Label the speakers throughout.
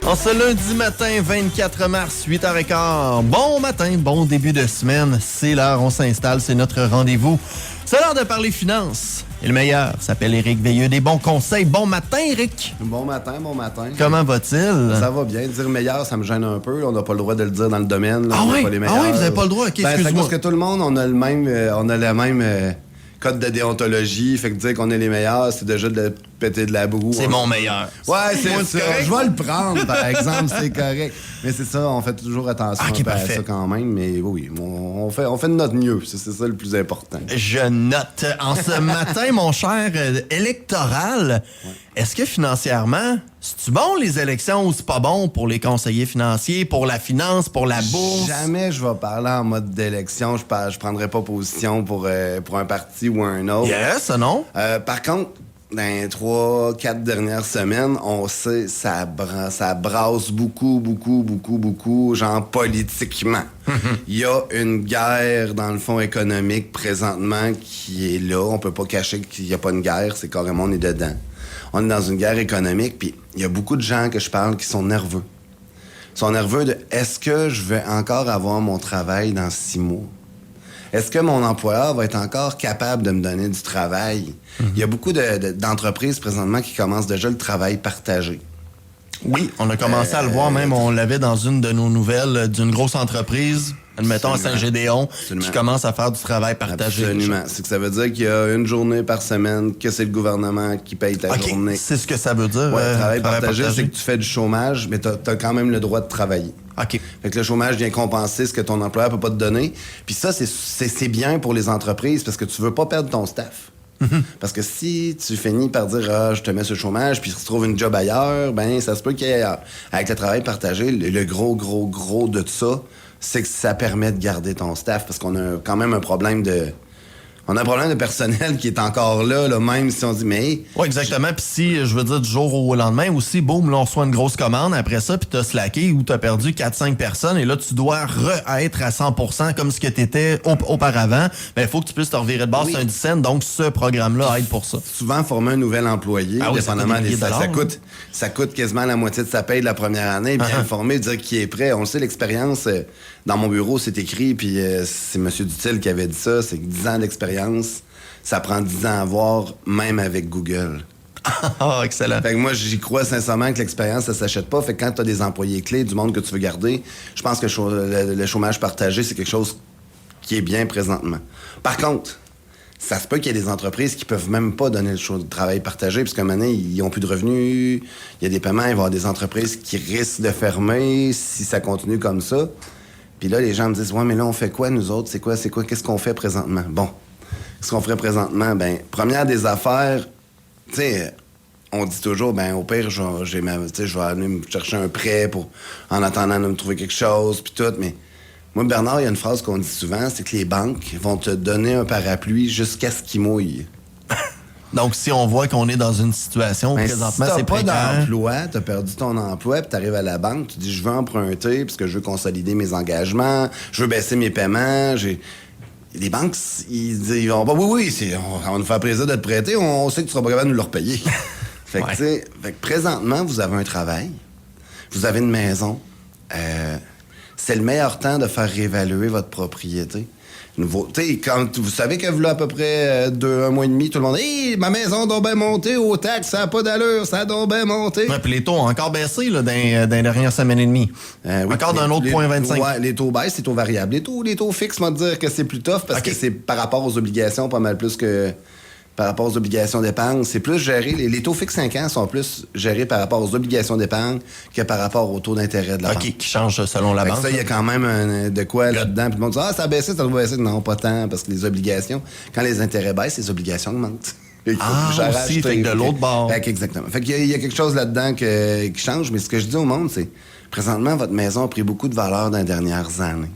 Speaker 1: En ce lundi matin, 24 mars, 8h15. Bon matin, bon début de semaine. C'est l'heure, on s'installe, c'est notre rendez-vous. C'est l'heure de parler finances. Et le meilleur s'appelle Éric Veilleux. Des bons conseils. Bon matin, Éric.
Speaker 2: Bon matin, bon matin.
Speaker 1: Comment va-t-il?
Speaker 2: Ça va bien. Dire meilleur, ça me gêne un peu. On n'a pas le droit de le dire dans le domaine. Là.
Speaker 1: Ah oui?
Speaker 2: Pas les meilleurs.
Speaker 1: Ah oui, vous n'avez pas le droit? OK, excuse-moi.
Speaker 2: Parce que tout le monde, on a le même code de déontologie. Fait que dire qu'on est les meilleurs, c'est déjà de péter de la boue.
Speaker 1: C'est mon meilleur.
Speaker 2: Ouais, c'est
Speaker 1: Moi,
Speaker 2: ça.
Speaker 1: correct?
Speaker 2: Je vais le prendre, par exemple, c'est correct. Mais c'est ça, on fait toujours attention
Speaker 1: OK,
Speaker 2: un peu à
Speaker 1: parfait.
Speaker 2: ça quand même. Mais oui, on fait de notre mieux. C'est ça le plus important.
Speaker 1: Je note. En ce matin, mon cher électoral, est-ce que financièrement, c'est-tu bon les élections ou c'est pas bon pour les conseillers financiers, pour la finance, pour la bourse?
Speaker 2: Jamais je vais parler en mode d'élection. Je prendrai pas position pour un parti ou un autre.
Speaker 1: Yes, non?
Speaker 2: Par contre, dans les 3-4 dernières semaines, on sait ça brasse beaucoup, genre politiquement. Il y a une guerre, dans le fond, économique présentement qui est là. On peut pas cacher qu'il n'y a pas une guerre, c'est carrément on est dedans. On est dans une guerre économique, puis il y a beaucoup de gens que je parle qui sont nerveux. Ils sont nerveux de est-ce que je vais encore avoir mon travail dans 6 mois? Est-ce que mon employeur va être encore capable de me donner du travail? Il y a beaucoup d'entreprises présentement qui commencent déjà le travail partagé.
Speaker 1: Oui, on a commencé à le voir, même on l'avait dans une de nos nouvelles d'une grosse entreprise, admettons à Saint-Gédéon, qui commence à faire du travail partagé.
Speaker 2: Absolument. C'est que ça veut dire qu'il y a une journée par semaine que c'est le gouvernement qui paye ta journée.
Speaker 1: C'est ce que ça veut dire.
Speaker 2: Ouais, travail partagé, c'est que tu fais du chômage, mais t'as quand même le droit de travailler.
Speaker 1: OK.
Speaker 2: Fait que le chômage vient compenser ce que ton employeur peut pas te donner. Puis ça, c'est bien pour les entreprises parce que tu veux pas perdre ton staff. Parce que si tu finis par dire je te mets sur le chômage puis tu trouves une job ailleurs, ben ça se peut qu'il y ait ailleurs. Avec le travail partagé, le gros de ça, c'est que ça permet de garder ton staff parce qu'on a quand même un problème de personnel qui est encore là, même si on dit mais...
Speaker 1: Oui, exactement. Puis si, je veux dire, du jour au lendemain aussi, boum, là, on reçoit une grosse commande après ça, puis t'as slacké ou t'as perdu 4-5 personnes, et là, tu dois être à 100% comme ce que t'étais auparavant. Ben, il faut que tu puisses te revirer de base sur un 10 cents, donc ce programme-là aide pour ça.
Speaker 2: Souvent, former un nouvel employé, dépendamment des ça coûte quasiment la moitié de sa paye de la première année, bien le former, dire qu'il est prêt. On le sait, l'expérience, dans mon bureau, c'est écrit, puis c'est M. Dutil qui avait dit ça, c'est 10 ans d'expérience. Ça prend 10 ans à avoir, même avec Google.
Speaker 1: Ah, excellent.
Speaker 2: Fait que moi, j'y crois sincèrement que l'expérience, ça s'achète pas. Fait que quand tu as des employés clés, du monde que tu veux garder, je pense que le chômage partagé, c'est quelque chose qui est bien présentement. Par contre, ça se peut qu'il y ait des entreprises qui peuvent même pas donner le travail partagé, puisqu'à un moment donné, ils ont plus de revenus, il y a des paiements, il va y avoir des entreprises qui risquent de fermer si ça continue comme ça. Puis là, les gens me disent « Ouais, mais là, on fait quoi, nous autres? C'est quoi? Qu'est-ce qu'on fait présentement? » Bon. Ce qu'on ferait présentement, première des affaires, tu sais, on dit toujours, au pire, je vais aller me chercher un prêt en attendant de me trouver quelque chose, puis tout, mais moi, Bernard, il y a une phrase qu'on dit souvent, c'est que les banques vont te donner un parapluie jusqu'à ce qu'il mouille.
Speaker 1: Donc, si on voit qu'on est dans une situation présentement,
Speaker 2: si
Speaker 1: c'est
Speaker 2: pas
Speaker 1: précaire.
Speaker 2: d'emploi, t'as perdu ton emploi, puis t'arrives à la banque, tu dis, je veux emprunter, parce que je veux consolider mes engagements, je veux baisser mes paiements, les banques, ils disent oui, on va nous faire plaisir de te prêter, on sait que tu seras pas capable de nous le repayer. Fait que présentement, vous avez un travail, vous avez une maison, c'est le meilleur temps de faire réévaluer votre propriété. Quand vous savez que vous, là, à peu près un mois et demi, tout le monde dit ma maison doit bien monter aux taxes, ça n'a pas d'allure, ça doit bien monter.
Speaker 1: Ouais, puis les taux ont encore baissé là, dans les dernières semaines et demie. Encore d'un autre point 25.
Speaker 2: Ouais, les taux baissent, les taux variables. Les taux fixes, moi, dire que c'est plus tough parce que c'est par rapport aux obligations, pas mal plus que par rapport aux obligations d'épargne. C'est plus géré. Les taux fixes 5 ans sont plus gérés par rapport aux obligations d'épargne que par rapport au taux d'intérêt de la banque.
Speaker 1: Qui change selon la banque.
Speaker 2: Ça, il y a quand même de quoi là-dedans. Puis le monde dit ça a baissé, ça doit baisser. Non, pas tant, parce que les obligations, quand les intérêts baissent, les obligations augmentent.
Speaker 1: Aussi, fait que de l'autre bord.
Speaker 2: Exactement. Fait qu'il y a quelque chose là-dedans qui change, mais ce que je dis au monde, c'est présentement, votre maison a pris beaucoup de valeur dans les dernières années.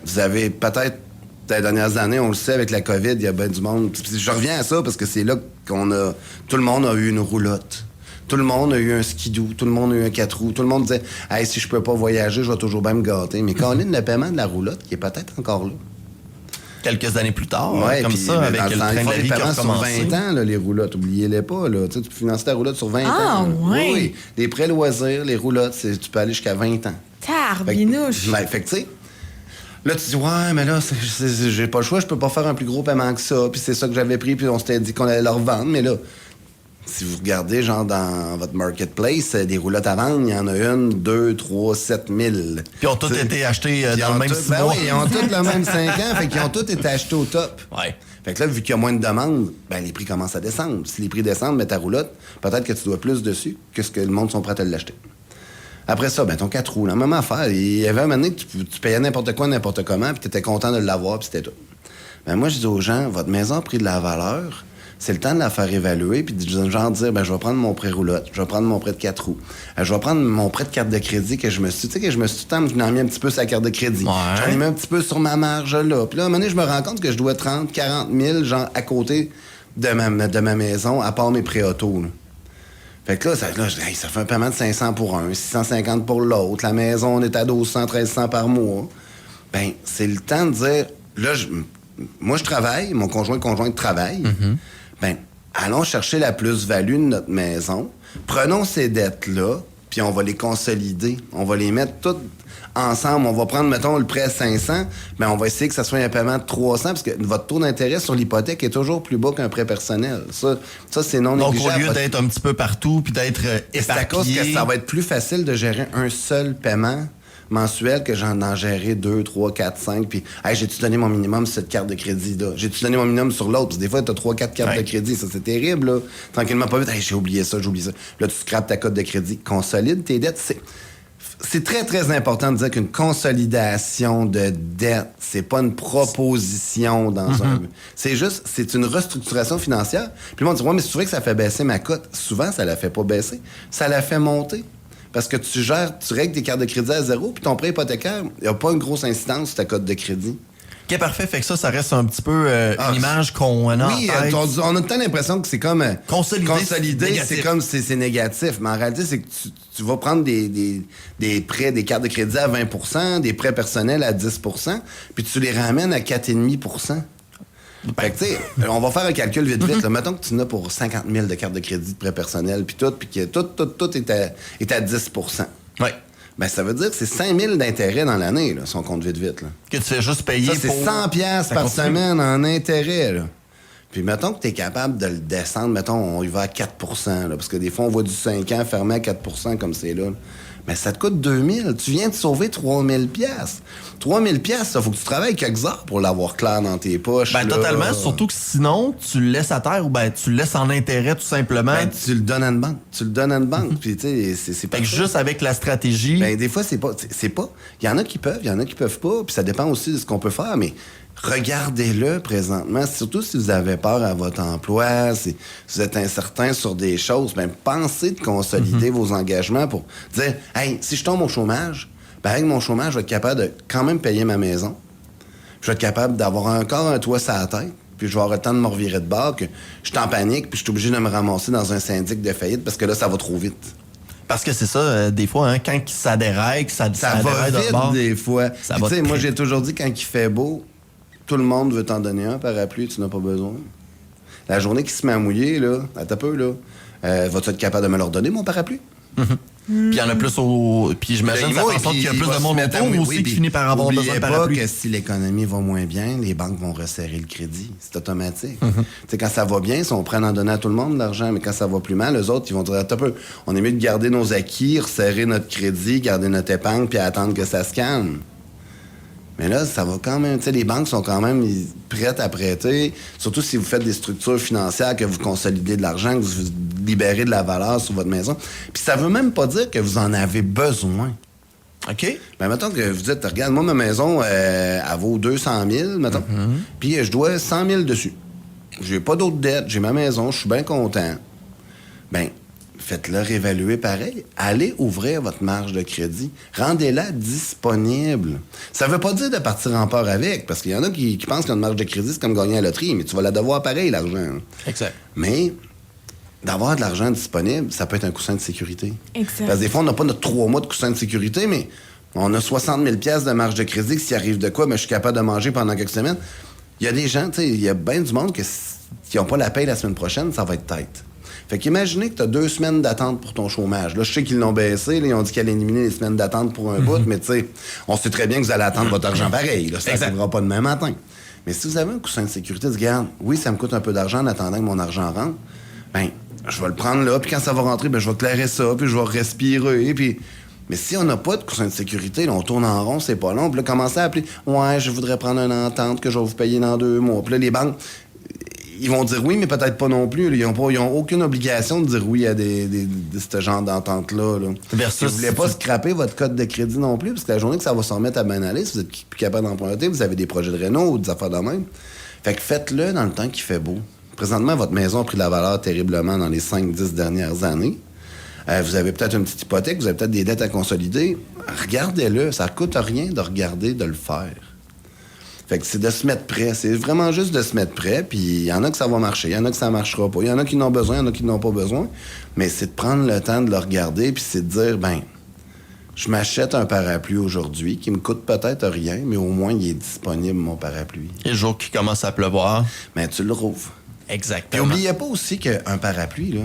Speaker 2: Vous avez peut-être dans les dernières années, on le sait, avec la COVID, il y a bien du monde. Je reviens à ça parce que c'est là tout le monde a eu une roulotte. Tout le monde a eu un skidoo, tout le monde a eu un 4 roues. Tout le monde disait « Hey, si je peux pas voyager, je vais toujours bien me gâter. » Mais Colin, le paiement de la roulotte, qui est peut-être encore là.
Speaker 1: quelques années plus tard,
Speaker 2: Ouais,
Speaker 1: comme
Speaker 2: puis,
Speaker 1: ça, avec
Speaker 2: dans
Speaker 1: le
Speaker 2: le temps,
Speaker 1: train
Speaker 2: ils
Speaker 1: de
Speaker 2: font
Speaker 1: la
Speaker 2: des
Speaker 1: vie qui a
Speaker 2: paiements sur
Speaker 1: recommencé.
Speaker 2: 20 ans, là, les roulottes. Oubliez-les pas. Là. Tu finances ta roulotte sur 20
Speaker 3: Ah,
Speaker 2: ans.
Speaker 3: ouais.
Speaker 2: Oui, les prêts loisirs, les roulottes, tu peux aller jusqu'à 20 ans.
Speaker 3: Tarbinouche.
Speaker 2: Fait que tu sais, là, tu dis, ouais, mais là, j'ai pas le choix, je peux pas faire un plus gros paiement que ça. Puis c'est ça que j'avais pris, puis on s'était dit qu'on allait leur vendre. Mais là, si vous regardez, genre, dans votre marketplace, des roulottes à vendre, il y en a 1, 2, 3, 7 000.
Speaker 1: Puis ont tous été achetés dans le même 6
Speaker 2: ben
Speaker 1: mois.
Speaker 2: oui, ils ont tous le même 5 ans, fait qu'ils ont tous été achetés au top.
Speaker 1: Ouais.
Speaker 2: Fait que là, vu qu'il y a moins de demandes, ben les prix commencent à descendre. Si les prix descendent, mais ta roulotte, peut-être que tu dois plus dessus que ce que le monde sont prêts à l'acheter. Après ça, ben ton 4 roues, la même affaire. Il y avait un moment donné que tu payais n'importe quoi, n'importe comment, puis tu étais content de l'avoir, puis c'était tout. Ben moi, je dis aux gens, votre maison a pris de la valeur, c'est le temps de la faire évaluer, puis genre dire, ben je vais prendre mon prêt roulotte, je vais prendre mon prêt de 4 roues, je vais prendre mon prêt de carte de crédit que je me suis, tu sais, que je me suis tout le temps mis un petit peu sur la carte de crédit.
Speaker 1: Ouais.
Speaker 2: J'en ai mis un petit peu sur ma marge là. Puis là, à un moment donné, je me rends compte que je dois 30, 40 000, genre, à côté de ma maison, à part mes prêts auto, là. Fait que là, je dis, hey, ça fait un paiement de 500 pour un, 650 pour l'autre. La maison, on est à 1200, 1300 par mois. Ben, c'est le temps de dire, là, moi, je travaille, mon conjoint travaille. Ben, allons chercher la plus-value de notre maison. Prenons ces dettes-là, puis on va les consolider. On va les mettre toutes ensemble. On va prendre, mettons, le prêt à 500, mais on va essayer que ça soit un paiement de 300, parce que votre taux d'intérêt sur l'hypothèque est toujours plus bas qu'un prêt personnel. Ça c'est non
Speaker 1: Donc,
Speaker 2: négligeable.
Speaker 1: au lieu d'être un petit peu partout puis d'être
Speaker 2: C'est à cause
Speaker 1: éparpillé...
Speaker 2: que ça va être plus facile de gérer un seul paiement mensuel que d'en gérer 2, 3, 4, 5. Puis, hey, j'ai-tu donné mon minimum sur cette carte de crédit-là? J'ai-tu donné mon minimum sur l'autre? Parce que des fois, t'as 3, 4 cartes de crédit. Ça, c'est terrible, là. Tranquillement, pas vite. Hey, j'ai oublié ça. Là, tu scrapes ta cote de crédit. Consolide tes dettes. C'est très, très important de dire qu'une consolidation de dette, c'est pas une proposition dans un... C'est une restructuration financière. Puis le monde dit, ouais, mais c'est vrai que ça fait baisser ma cote. Souvent, ça la fait pas baisser. Ça la fait monter. Parce que tu règles tes cartes de crédit à zéro, puis ton prêt hypothécaire, il n'y a pas une grosse incidence sur ta cote de crédit.
Speaker 1: OK, parfait. Fait que ça reste un petit peu une image qu'on a en
Speaker 2: Oui,
Speaker 1: tête.
Speaker 2: on a tout le temps l'impression que c'est comme...
Speaker 1: Consolider,
Speaker 2: c'est négatif. Mais en réalité, c'est que tu vas prendre des prêts, des cartes de crédit à 20 des prêts personnels à 10 puis tu les ramènes à 4,5 Fait que, tu sais, on va faire un calcul vite. Là. Mettons que tu en as pour 50 000 de cartes de crédit de prêt personnel, puis que tout est à 10
Speaker 1: Oui.
Speaker 2: Ben, ça veut dire que c'est 5 000 d'intérêt dans l'année, là, si on compte vite. Là.
Speaker 1: Que tu fais juste payer
Speaker 2: Ça, c'est
Speaker 1: pour...
Speaker 2: 100 piastres
Speaker 1: Ça
Speaker 2: par
Speaker 1: continue.
Speaker 2: semaine en intérêt, là. Puis mettons que tu es capable de le descendre, mettons, on y va à 4 là, parce que des fois, on voit du 5 ans fermé à 4 comme c'est là. Mais ça te coûte 2 000. Tu viens de sauver 3 000 piastres. 3 000 piastres, ça, faut que tu travailles quelques heures pour l'avoir clair dans tes poches.
Speaker 1: Ben,
Speaker 2: là.
Speaker 1: totalement. Surtout que sinon, tu le laisses à terre ou ben, tu le laisses en intérêt tout simplement.
Speaker 2: Ben, tu le donnes à une banque. Puis, tu sais, c'est
Speaker 1: Fait
Speaker 2: pas.
Speaker 1: que juste avec la stratégie...
Speaker 2: Ben, des fois, c'est pas. Il y en a qui peuvent, il y en a qui peuvent pas. Puis ça dépend aussi de ce qu'on peut faire. Mais regardez-le présentement. Surtout si vous avez peur à votre emploi, si vous êtes incertain sur des choses, ben, pensez de consolider vos engagements pour dire, hey, si je tombe au chômage, ben, avec mon chômage, je vais être capable de quand même payer ma maison. Je vais être capable d'avoir encore un toit sur la tête. Puis je vais avoir le temps de me revirer de bord, que je suis en panique, puis je suis obligé de me ramasser dans un syndic de faillite parce que là, ça va trop vite.
Speaker 1: Parce que c'est ça, des fois, hein, quand ça dérègle, ça
Speaker 2: Ça va
Speaker 1: déraille de
Speaker 2: vite
Speaker 1: bord.
Speaker 2: des fois.
Speaker 1: Ça
Speaker 2: Puis,
Speaker 1: va
Speaker 2: tu sais, moi,
Speaker 1: très-
Speaker 2: j'ai toujours dit, quand il fait beau, tout le monde veut t'en donner un parapluie, tu n'as pas besoin. La journée qui se met à mouiller, là, attends un peu, là, vas-tu être capable de me leur donner, mon parapluie?
Speaker 1: Puis il y en a plus au... Puis j'imagine que ça fait en sorte qu'il y a plus de monde autour aussi qui finit par avoir besoin de
Speaker 2: pas
Speaker 1: parapluie.
Speaker 2: que si l'économie va moins bien, les banques vont resserrer le crédit. C'est automatique. Tu sais, quand ça va bien, si on prend en donner à tout le monde de l'argent, mais quand ça va plus mal, eux autres, ils vont dire, attends un peu, on est mieux de garder nos acquis, resserrer notre crédit, garder notre épargne, puis attendre que ça se calme. Mais là, ça va quand même... Tu sais, les banques sont quand même prêtes à prêter, surtout si vous faites des structures financières, que vous consolidez de l'argent, que vous libérez de la valeur sur votre maison. Puis ça veut même pas dire que vous en avez besoin.
Speaker 1: OK?
Speaker 2: Ben, mettons que vous dites, regarde, moi, ma maison, elle vaut 200 000, mettons, puis je dois 100 000 dessus. J'ai pas d'autres dettes, j'ai ma maison, je suis bien content. Ben, faites-le réévaluer pareil. Allez ouvrir votre marge de crédit. Rendez-la disponible. Ça veut pas dire de partir en peur avec, parce qu'il y en a qui pensent qu'une marge de crédit, c'est comme gagner à la loterie, mais tu vas la devoir pareil, l'argent.
Speaker 1: Exact.
Speaker 2: Mais d'avoir de l'argent disponible, ça peut être un coussin de sécurité.
Speaker 3: Exact.
Speaker 2: Parce que des fois, on n'a pas notre 3 mois de coussin de sécurité, mais on a 60 000 de marge de crédit que s'il arrive de quoi, ben, je suis capable de manger pendant quelques semaines. il y a des gens, tu sais, il y a bien du monde qui n'ont pas la paye la semaine prochaine, ça va être tête. Fait qu'imaginez que tu as 2 semaines d'attente pour ton chômage. Là, je sais qu'ils l'ont baissé, là, ils ont dit qu'ils allaient éliminer les semaines d'attente pour un bout, mais tu sais, on sait très bien que vous allez attendre votre argent pareil. Là, ça n'arrivera pas demain matin. Mais si vous avez un coussin de sécurité, regarde, oui, ça me coûte un peu d'argent en attendant que mon argent rentre, ben, je vais le prendre là, puis quand ça va rentrer, ben, je vais clairer ça, puis je vais respirer, puis... Mais si on n'a pas de coussin de sécurité, là, on tourne en rond, c'est pas long, puis là, commencer à appeler, ouais, je voudrais prendre une entente que je vais vous payer dans 2 mois. Puis là, les banques, ils vont dire oui, mais peut-être pas non plus. Là. Ils n'ont aucune obligation de dire oui à de ce genre d'entente-là. Là.
Speaker 1: Versus,
Speaker 2: vous voulez pas scraper votre code de crédit non plus, parce que la journée que ça va se remettre à bien aller, si vous êtes plus capable d'emprunter, vous avez des projets de réno ou des affaires de même. Fait que faites-le dans le temps qu'il fait beau. Présentement, votre maison a pris de la valeur terriblement dans les 5-10 dernières années. Vous avez peut-être une petite hypothèque, vous avez peut-être des dettes à consolider. Regardez-le, ça ne coûte rien de regarder, de le faire. Fait que c'est de se mettre prêt. C'est vraiment juste de se mettre prêt. Puis il y en a que ça va marcher, il y en a que ça marchera pas. Il y en a qui en ont besoin, il y en a qui n'en ont pas besoin. Mais c'est de prendre le temps de le regarder, puis c'est de dire, ben, je m'achète un parapluie aujourd'hui qui me coûte peut-être rien, mais au moins il est disponible, mon parapluie.
Speaker 1: Et le jour qui commence à pleuvoir.
Speaker 2: Mais tu le rouvres.
Speaker 1: Exactement.
Speaker 2: Puis n'oubliez pas aussi qu'un parapluie, là,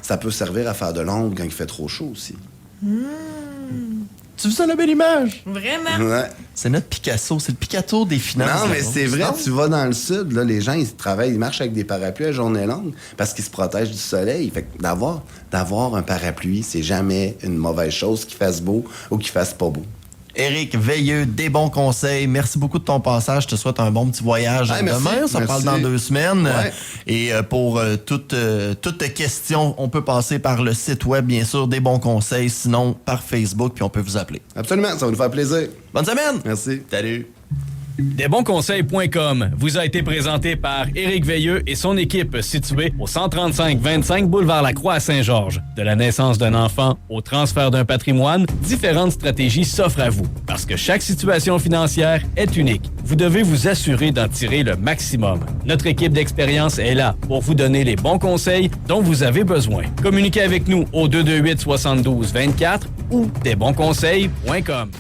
Speaker 2: ça peut servir à faire de l'ombre quand il fait trop chaud aussi.
Speaker 1: Tu veux ça, la belle image?
Speaker 3: Vraiment?
Speaker 2: Ouais.
Speaker 1: C'est notre Picasso, c'est le Picasso des finances.
Speaker 2: Non, mais c'est vrai, tu vas dans le sud, là, les gens, ils travaillent, ils marchent avec des parapluies à journée longue parce qu'ils se protègent du soleil. Fait que d'avoir un parapluie, c'est jamais une mauvaise chose qu'il fasse beau ou qu'il fasse pas beau.
Speaker 1: Éric Veilleux, des bons conseils. Merci beaucoup de ton passage. Je te souhaite un bon petit voyage demain. On se parle dans 2 semaines.
Speaker 2: Ouais.
Speaker 1: Et pour toutes questions, on peut passer par le site web, bien sûr, des bons conseils. Sinon, par Facebook, puis on peut vous appeler.
Speaker 2: Absolument, ça va nous faire plaisir.
Speaker 1: Bonne semaine!
Speaker 2: Merci.
Speaker 1: Salut!
Speaker 4: Desbonsconseils.com vous a été présenté par Éric Veilleux et son équipe située au 135-25 boulevard Lacroix à Saint-Georges. De la naissance d'un enfant au transfert d'un patrimoine, différentes stratégies s'offrent à vous. Parce que chaque situation financière est unique. Vous devez vous assurer d'en tirer le maximum. Notre équipe d'expérience est là pour vous donner les bons conseils dont vous avez besoin. Communiquez avec nous au 228-72-24 ou desbonsconseils.com.